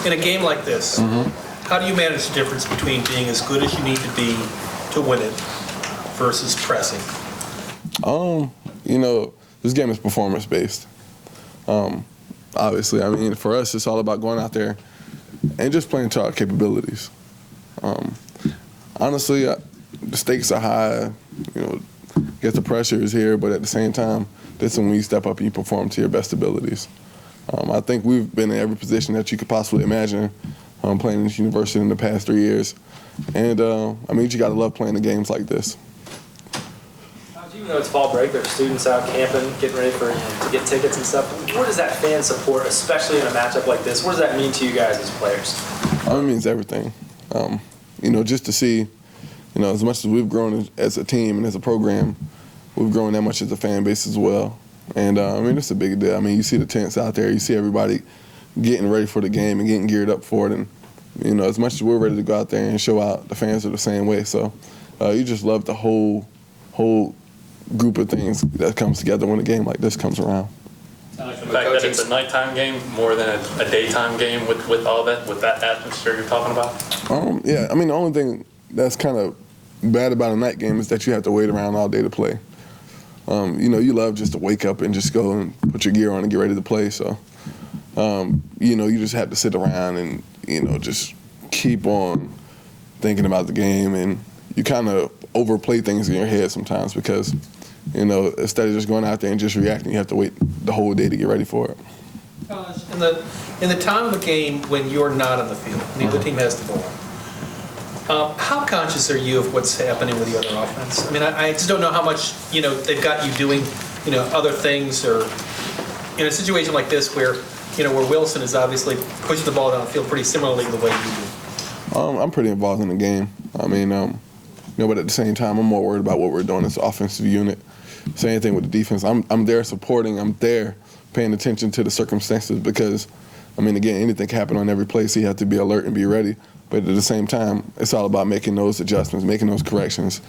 In a game like this, how do you manage the difference between being as good as you need to be to win it versus pressing? This game is performance-based. Obviously, I mean, for us, it's all about going out there and just playing to our capabilities. Honestly, the stakes are high. I guess the pressure is here, but at the same time, this is when you step up and you perform to your best abilities. I think we've been in every position that you could possibly imagine playing in this university in the past 3 years. And, you got to love playing the games like this. Even though it's fall break, there's students out camping, getting ready to get tickets and stuff. What does that fan support, especially in a matchup like this? What does that mean to you guys as players? It means everything. Just to see, as much as we've grown as a team and as a program, we've grown that much as a fan base as well. And, it's a big deal. You see the tents out there. You see everybody getting ready for the game and getting geared up for it. And, as much as we're ready to go out there and show out, the fans are the same way. So you just love the whole group of things that comes together when a game like this comes around. The fact that it's a nighttime game more than a daytime game with all that, with that atmosphere you're talking about? The only thing that's kind of bad about a night game is that you have to wait around all day to play. You love just to wake up and just go and put your gear on and get ready to play. So, you just have to sit around and, just keep on thinking about the game. And you kind of overplay things in your head sometimes because, instead of just going out there and just reacting, you have to wait the whole day to get ready for it. In the time of the game when you're not on the field, and the other team has the ball, how conscious are you of what's happening with the other offense? I just don't know how much, they've got you doing, other things, or in a situation like this where, where Wilson is obviously pushing the ball down the field pretty similarly the way you do. I'm pretty involved in the game. But at the same time, I'm more worried about what we're doing as an offensive unit. Same thing with the defense. I'm there supporting. I'm there paying attention to the circumstances because, again, anything can happen on every play, so you have to be alert and be ready. But at the same time, it's all about making those adjustments, making those corrections.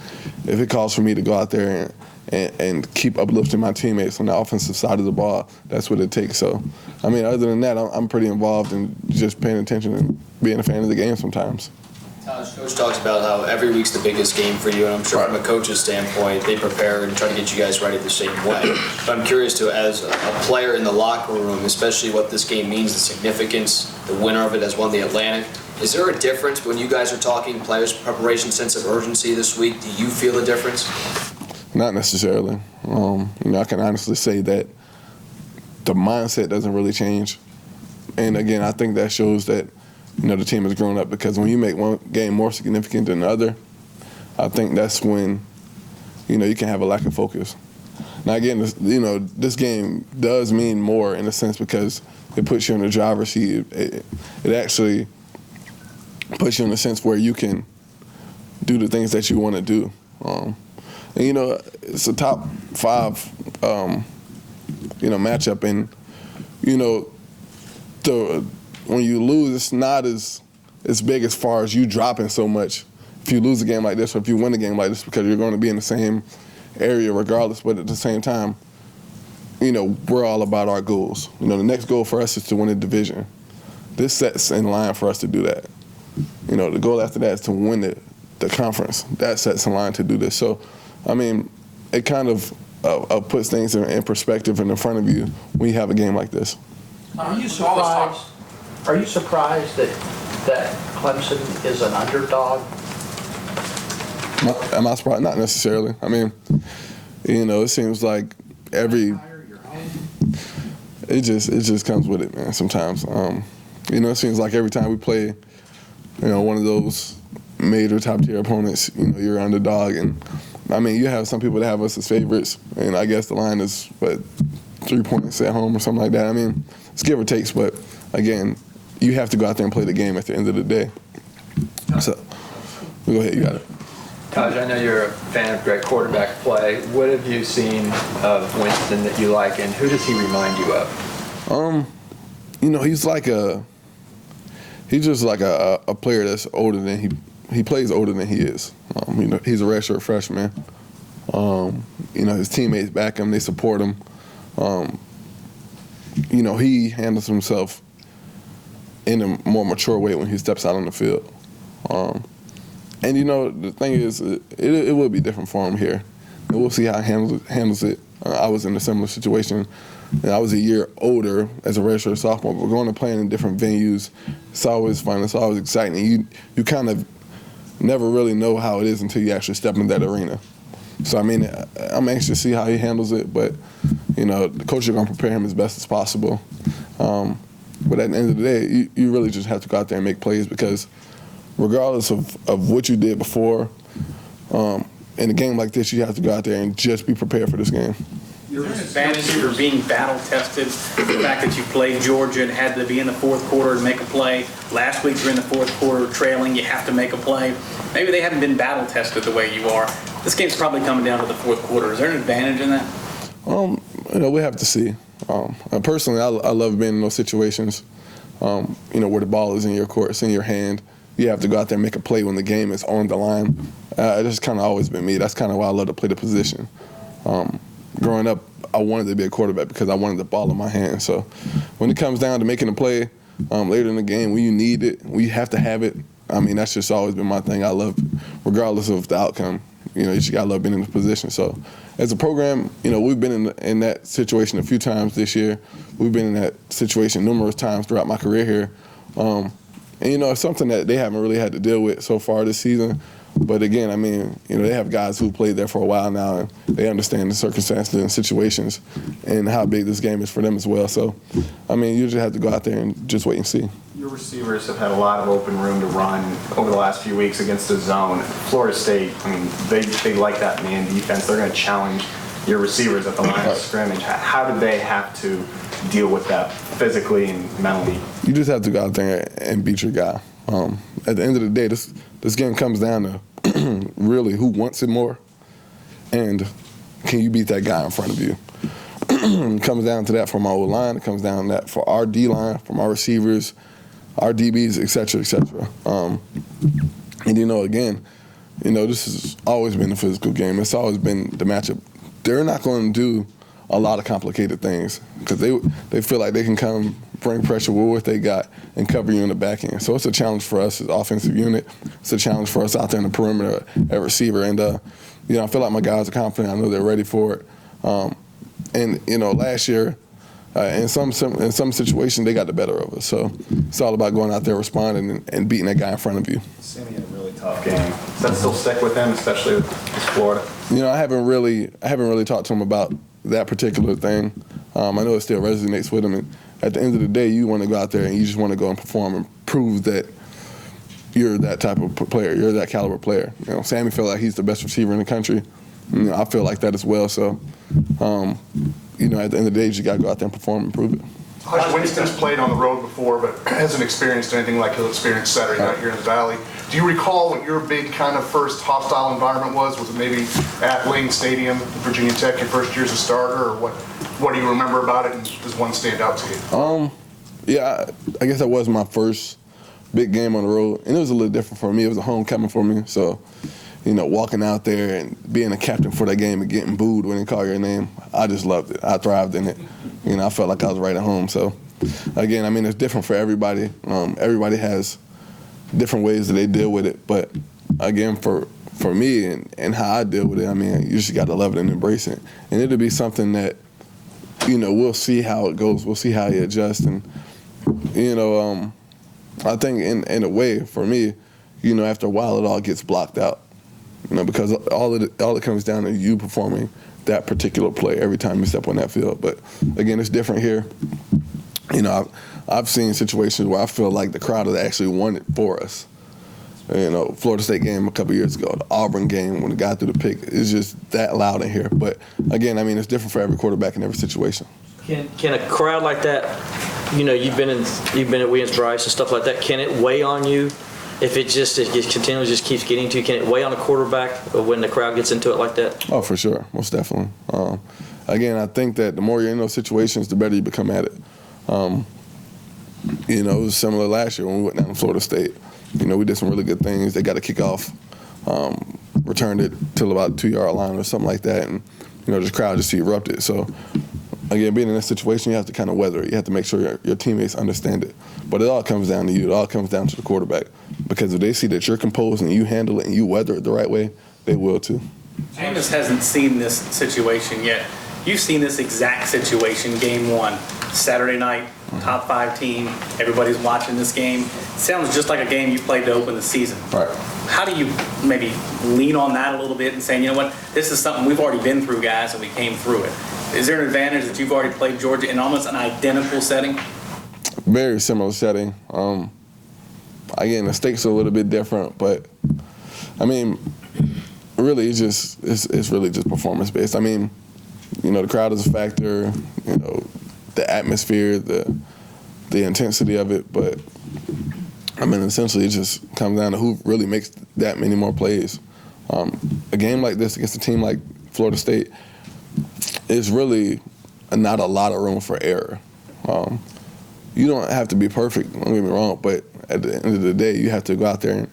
If it calls for me to go out there and keep uplifting my teammates on the offensive side of the ball, that's what it takes. So, other than that, I'm pretty involved in just paying attention and being a fan of the game sometimes. Coach talks about how every week's the biggest game for you, and I'm sure from a coach's standpoint, they prepare and try to get you guys ready the same way. But I'm curious to, as a player in the locker room, especially what this game means, the significance, the winner of it has won the Atlantic. Is there a difference when you guys are talking players' preparation, sense of urgency this week? Do you feel a difference? Not necessarily. I can honestly say that the mindset doesn't really change. And again, I think that shows that the team has grown up, because when you make one game more significant than the other, I think that's when, you can have a lack of focus. Now, again, this game does mean more in a sense because it puts you in the driver's seat. It actually puts you in a sense where you can do the things that you want to do. It's a top 5, matchup, and, when you lose, it's not as big as far as you dropping so much if you lose a game like this or if you win a game like this, because you're going to be in the same area regardless. But at the same time, we're all about our goals. The next goal for us is to win a division. This sets in line for us to do that. The goal after that is to win the conference. That sets in line to do this. So, it kind of puts things in perspective and in front of you when you have a game like this. Are you surprised that Clemson is an underdog? Am I surprised? Not necessarily. It seems like it just comes with it, man. Sometimes, it seems like every time we play, one of those major top tier opponents, you're underdog, and you have some people that have us as favorites, and I guess the line is 3 points at home or something like that. It's give or takes, but again, you have to go out there and play the game at the end of the day. So, go ahead, you got it. Taj, I know you're a fan of great quarterback play. What have you seen of Winston that you like, and who does he remind you of? He's just like a player that's older than he plays older than he is. He's a redshirt freshman. His teammates back him, they support him. He handles himself in a more mature way when he steps out on the field. And the thing is, it will be different for him here. And we'll see how he handles it. I was in a similar situation. I was a year older as a redshirt sophomore, but going to playing in different venues, it's always fun. It's always exciting. You kind of never really know how it is until you actually step in that arena. So, I mean, I'm anxious to see how he handles it, but, the coach is going to prepare him as best as possible. But at the end of the day, you really just have to go out there and make plays because regardless of what you did before, in a game like this, you have to go out there and just be prepared for this game. Is there an advantage for being battle-tested, the fact that you played Georgia and had to be in the fourth quarter to make a play? Last week you're in the fourth quarter trailing, you have to make a play. Maybe they haven't been battle-tested the way you are. This game's probably coming down to the fourth quarter. Is there an advantage in that? We have to see. Personally, I love being in those situations, where the ball is in your court, it's in your hand. You have to go out there and make a play when the game is on the line. That's kind of always been me. That's kind of why I love to play the position. Growing up, I wanted to be a quarterback because I wanted the ball in my hand. So when it comes down to making a play later in the game, when you need it, when you have to have it, I mean, that's just always been my thing. I love, regardless of the outcome, you just got to love being in the position. So as a program, we've been in that situation a few times this year. We've been in that situation numerous times throughout my career here. And, it's something that they haven't really had to deal with so far this season. But again, I mean, they have guys who played there for a while now, and they understand the circumstances and situations and how big this game is for them as well. So, I mean, you just have to go out there and just wait and see. Your receivers have had a lot of open room to run over the last few weeks against the zone. Florida State, I mean, they like that man defense. They're going to challenge your receivers at the line of scrimmage. How do they have to deal with that physically and mentally? You just have to go out there and beat your guy. At the end of the day, this game comes down to really who wants it more and can you beat that guy in front of you. It comes down to that from our O-line. It comes down to that for our D-line, from our receivers, our DBs, et cetera, et cetera. And, again, this has always been a physical game. It's always been the matchup. They're not going to do a lot of complicated things because they feel like they can come bring pressure with what they got and cover you in the back end. So it's a challenge for us as offensive unit. It's a challenge for us out there in the perimeter at receiver. And, I feel like my guys are confident. I know they're ready for it. Last year, in some situations, they got the better of us. So it's all about going out there, responding, and beating that guy in front of you. Sammy had a really tough game. Does that still stick with him, especially with Florida? I haven't really talked to him about that particular thing. I know it still resonates with him. And at the end of the day, you want to go out there and you just want to go and perform and prove that you're that type of player, you're that caliber player. Sammy felt like he's the best receiver in the country. I feel like that as well. So, at the end of the day, you just got to go out there and perform and prove it. Tajh Winston's played on the road before, but hasn't experienced anything like he'll experience Saturday night here in the Valley. Do you recall what your big kind of first hostile environment was? Was it maybe at Lane Stadium, Virginia Tech, your first year as a starter, or what do you remember about it, and does one stand out to you? Yeah, I guess that was my first big game on the road, and it was a little different for me. It was a homecoming for me, so walking out there and being a captain for that game and getting booed when they call your name, I just loved it. I thrived in it. I felt like I was right at home. So, again, I mean, it's different for everybody. Everybody has different ways that they deal with it. But, again, for me and how I deal with it, I mean, you just got to love it and embrace it. And it'll be something that, we'll see how it goes. We'll see how you adjust. And, I think in a way, for me, after a while, it all gets blocked out. Because all it comes down to you performing that particular play every time you step on that field. But again, it's different here. I've seen situations where I feel like the crowd has actually won it for us. Florida State game a couple years ago, the Auburn game when the guy threw the pick, it's just that loud in here. But again, I mean, it's different for every quarterback in every situation. Can a crowd like that, you've been at Williams-Brice and stuff like that, can it weigh on you? If it continually just keeps getting to you, can it weigh on a quarterback when the crowd gets into it like that? Oh, for sure, most definitely. Again, I think that the more you're in those situations, the better you become at it. It was similar last year when we went down to Florida State. We did some really good things. They got a kickoff, returned it till about the 2-yard line or something like that, and the crowd just erupted. So, again, being in that situation, you have to kind of weather it. You have to make sure your teammates understand it. But it all comes down to you. It all comes down to the quarterback. Because if they see that you're composed and you handle it and you weather it the right way, they will too. Jameis hasn't seen this situation yet. You've seen this exact situation, game one, Saturday night, top 5 team. Everybody's watching this game. It sounds just like a game you played to open the season. Right. How do you maybe lean on that a little bit and saying, you know what, this is something we've already been through, guys, and we came through it? Is there an advantage that you've already played Georgia in almost an identical setting? Very similar setting. Again, the stakes are a little bit different, but I mean, really, it's really just performance based. I mean, you know, the crowd is a factor. You know, the atmosphere, the intensity of it, but I mean, essentially, it just comes down to who really makes that many more plays. A game like this against a team like Florida State is really not a lot of room for error. You don't have to be perfect, don't get me wrong, but at the end of the day, you have to go out there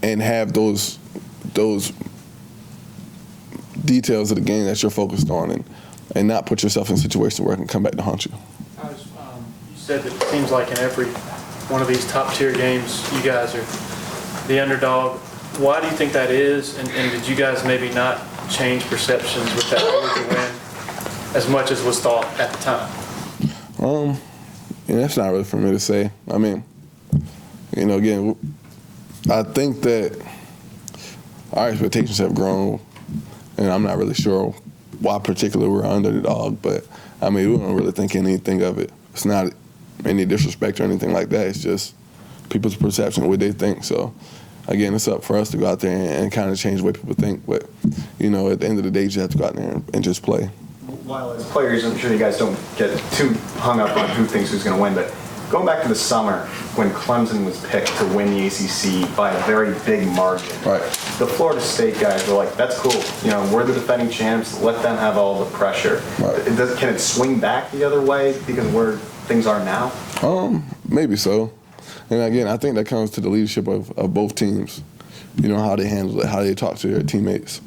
and have those details of the game that you're focused on and not put yourself in a situation where it can come back to haunt you. You said that it seems like in every one of these top-tier games, you guys are the underdog. Why do you think that is, and did you guys maybe not change perceptions with that Georgia win as much as was thought at the time? Yeah, that's not really for me to say. I mean, you know, again, I think that our expectations have grown, and I'm not really sure why particularly we're underdog, but I mean, we don't really think anything of it. It's not any disrespect or anything like that. It's just people's perception of what they think. So, again, it's up for us to go out there and kind of change the way people think. But, you know, at the end of the day, you just have to go out there and just play. While as players, I'm sure you guys don't get too hung up on who thinks who's going to win, but going back to the summer when Clemson was picked to win the ACC by a very big margin, right? The Florida State guys were like, that's cool. You know, we're the defending champs. Let them have all the pressure. Right. Can it swing back the other way because of where things are now? Maybe so. And again, I think that comes to the leadership of both teams. You know, how they handle it, how they talk to their teammates.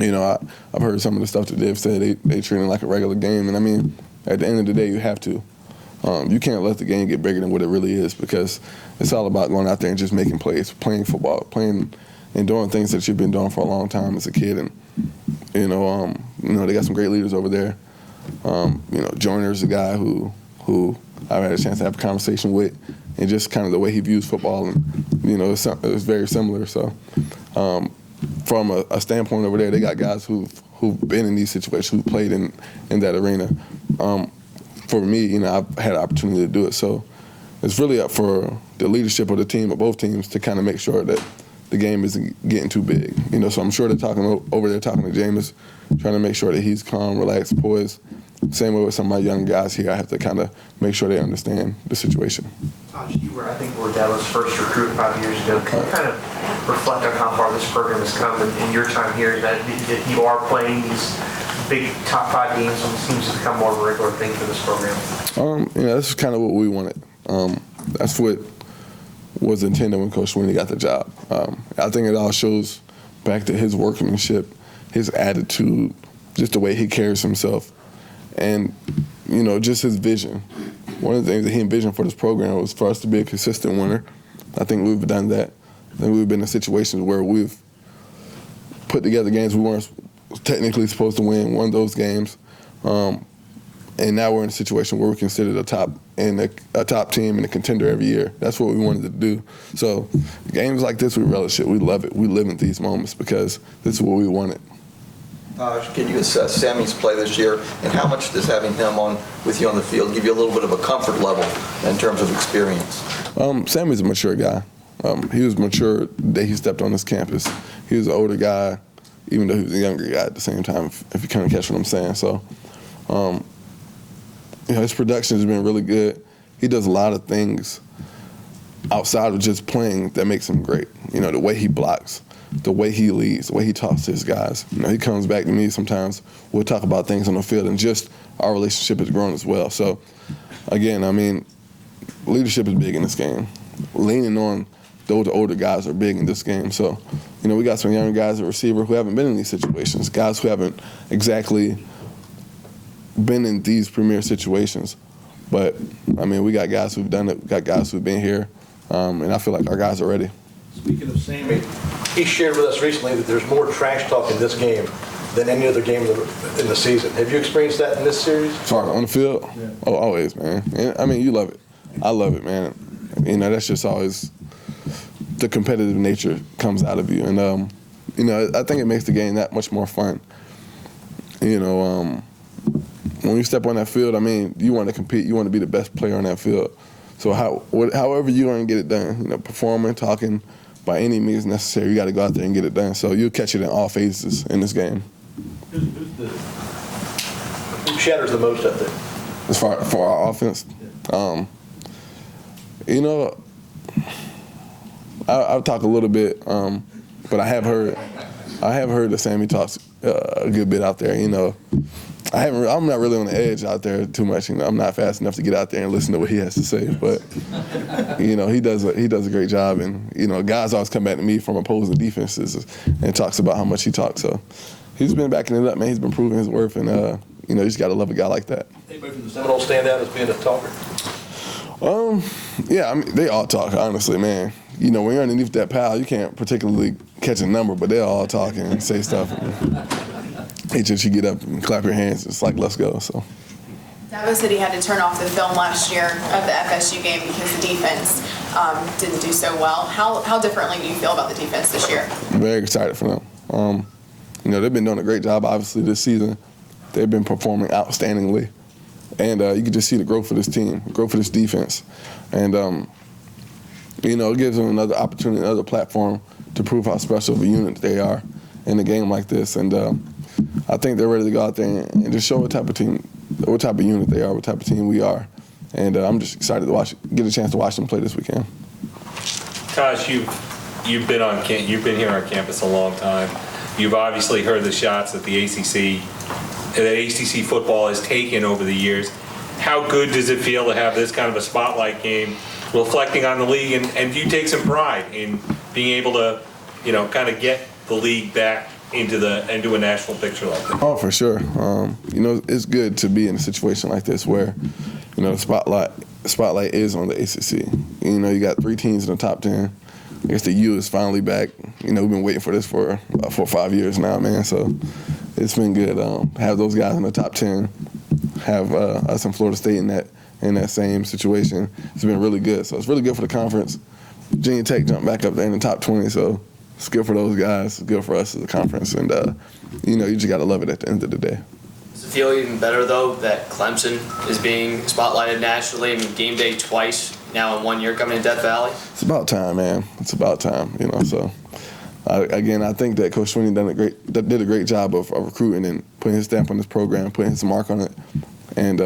You know, I've heard some of the stuff that they've said. They treat it like a regular game. And I mean, at the end of the day, you have to. You can't let the game get bigger than what it really is, because it's all about going out there and just making plays, playing football, playing and doing things that you've been doing for a long time as a kid. And, you know, they got some great leaders over there. You know, Joyner's a guy who I've had a chance to have a conversation with, and just kind of the way he views football, and, you know, it's very similar. So from a standpoint over there, they got guys who've been in these situations, who played in that arena. For me, you know, I've had an opportunity to do it. So it's really up for the leadership of the team, of both teams, to kind of make sure that the game isn't getting too big. You know, so I'm sure they're talking over there, talking to Jameis, trying to make sure that he's calm, relaxed, poised. Same way with some of my young guys here. I have to kind of make sure they understand the situation. Tajh, you were, I think, Bordello's first recruit 5 years ago. Can you kind of reflect on how far this program has come in your time here, that you are playing these big top 5 games, and it seems to become more of a regular thing for this program? You know, this is kind of what we wanted. That's what was intended when Coach Sweeney got the job. I think it all shows back to his workmanship, his attitude, just the way he carries himself, and, you know, just his vision. One of the things that he envisioned for this program was for us to be a consistent winner. I think we've done that. I think we've been in situations where we've put together games we weren't technically supposed to won those games, and now we're in a situation where we're considered a top team and a contender every year. That's what we wanted to do. So games like this, we relish it. We love it. We live in these moments because this is what we wanted. Can you assess Sammy's play this year, and how much does having him on with you on the field give you a little bit of a comfort level in terms of experience? Sammy's a mature guy. He was mature the day he stepped on this campus. He was an older guy, even though he was a younger guy at the same time, if you kind of catch what I'm saying. So, you know, his production has been really good. He does a lot of things outside of just playing that makes him great. You know, the way he blocks, the way he leads, the way he talks to his guys. You know, he comes back to me sometimes. We'll talk about things on the field, and just our relationship has grown as well. So, again, I mean, leadership is big in this game. Leaning on those older guys are big in this game. So, you know, we got some younger guys at receiver who haven't been in these situations, guys who haven't exactly been in these premier situations. But, I mean, we got guys who've done it. We got guys who've been here. And I feel like our guys are ready. Speaking of Sammy, he shared with us recently that there's more trash talk in this game than any other game in the season. Have you experienced that in this series? Sorry, on the field? Yeah. Oh, always, man. And, I mean, you love it. I love it, man. You know, that's just always the competitive nature comes out of you. And, you know, I think it makes the game that much more fun. You know, when you step on that field, I mean, you want to compete. You want to be the best player on that field. So however you're going to get it done, you know, performing, talking, by any means necessary, you got to go out there and get it done. So you'll catch it in all phases in this game. Who shatters the most out there? As far for our offense, you know, I'll talk a little bit, but I have heard that Sammy talks a good bit out there. You know, I'm not really on the edge out there too much. You know, I'm not fast enough to get out there and listen to what he has to say. But you know, he does a great job. And you know, guys always come back to me from opposing defenses and talks about how much he talks. So he's been backing it up, man. He's been proving his worth, and you know, you just gotta love a guy like that. Anybody from the Seminoles stand out as being a talker? Yeah, I mean, they all talk, honestly, man. You know, when you're underneath that pile, you can't particularly catch a number, but they're all talking and say stuff. It's just you get up and clap your hands. It's like, let's go. So. Dabo said he had to turn off the film last year of the FSU game because the defense didn't do so well. How differently do you feel about the defense this year? I'm very excited for them. You know, they've been doing a great job, obviously, this season. They've been performing outstandingly. And you can just see the growth of this team, growth of this defense. And, you know, it gives them another opportunity, another platform to prove how special of a unit they are in a game like this. And I think they're ready to go out there and just show what type of team, what type of unit they are, what type of team we are. And I'm just excited to get a chance to watch them play this weekend. Tajh, you've been here on campus a long time. You've obviously heard the shots that the ACC football has taken over the years. How good does it feel to have this kind of a spotlight game reflecting on the league, and do you take some pride in being able to, you know, kind of get the league back into a national picture like that? Oh, for sure. You know, it's good to be in a situation like this where, you know, the spotlight is on the ACC. You know, you got 3 teams in the top 10. I guess the U is finally back. You know, we've been waiting for this for about 4 or 5 years now, man. So it's been good. Have those guys in the top 10, have us in Florida State in that same situation. It's been really good. So it's really good for the conference. Virginia Tech jumped back up there in the top 20. So it's good for those guys. It's good for us as a conference. And, you know, you just got to love it at the end of the day. Does it feel even better, though, that Clemson is being spotlighted nationally? I mean, game day twice now in 1 year coming to Death Valley? It's about time, man. It's about time, you know. So, again, I think that Coach Sweeney did a great job of recruiting and putting his stamp on this program, putting his mark on it. And,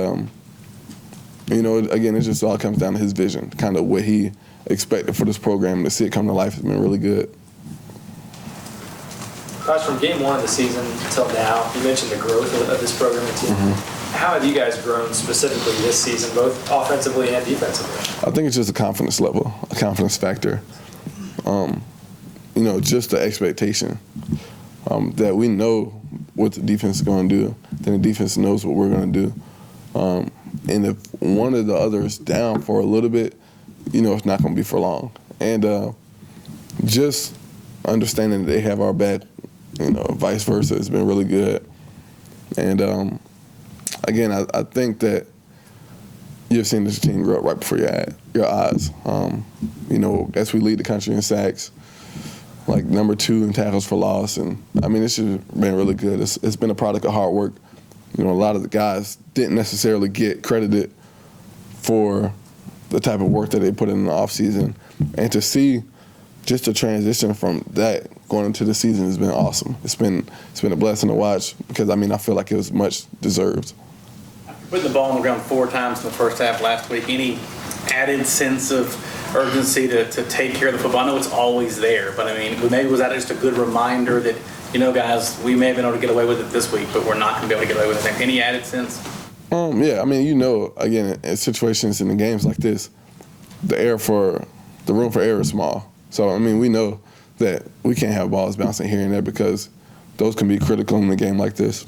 you know, again, it just all comes down to his vision, kind of what he expected for this program. To see it come to life has been really good. Guys, from game 1 of the season until now, you mentioned the growth of this program and team. Mm-hmm. How have you guys grown specifically this season, both offensively and defensively? I think it's just a confidence level, a confidence factor. You know, just the expectation that we know what the defense is going to do, then the defense knows what we're going to do. And if one of the others down for a little bit, you know, it's not going to be for long. And just understanding that they have our back, you know, vice versa, has been really good. And again, I think that you've seen this team grow up right before your eyes. You know, as we lead the country in sacks, like number 2 in tackles for loss, and I mean, it's just been really good. It's been a product of hard work. You know, a lot of the guys didn't necessarily get credited for the type of work that they put in the offseason, and to see just the transition from that going into the season has been awesome. It's been a blessing to watch because, I mean, I feel like it was much deserved. Putting the ball on the ground 4 times in the first half last week, any added sense of urgency to take care of the football? I know it's always there, but I mean, maybe was that just a good reminder that, you know, guys, we may have been able to get away with it this week, but we're not going to be able to get away with it. Any added sense? Yeah, I mean, you know, again, in situations in the games like this, the room for error is small. So, I mean, we know that we can't have balls bouncing here and there because those can be critical in a game like this.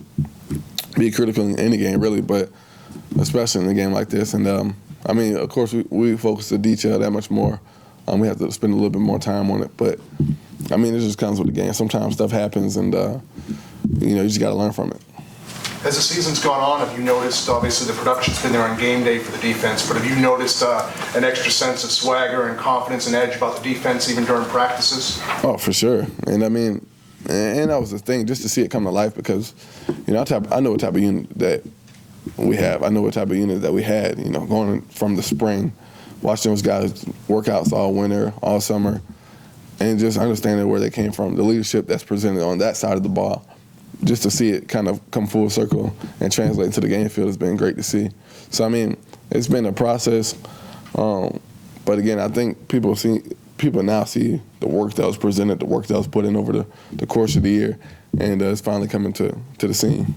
Be critical in any game, really. But especially in a game like this. And I mean, of course, we focus the detail that much more. We have to spend a little bit more time on it, but I mean, it just comes with the game. Sometimes stuff happens, and you just got to learn from it. As the season's gone on, have you noticed, obviously the production's been there on game day for the defense, but have you noticed an extra sense of swagger and confidence and edge about the defense even during practices? Oh, for sure. And I mean, and that was the thing, just to see it come to life, because I know what type of unit that we have. I know what type of unit that we had, going from the spring, watching those guys workouts all winter, all summer, and just understanding where they came from, the leadership that's presented on that side of the ball. Just to see it kind of come full circle and translate into the game field has been great to see. So, I mean, it's been a process. But again, I think people now see the work that was presented, the work that was put in over the course of the year, and it's finally coming to the scene.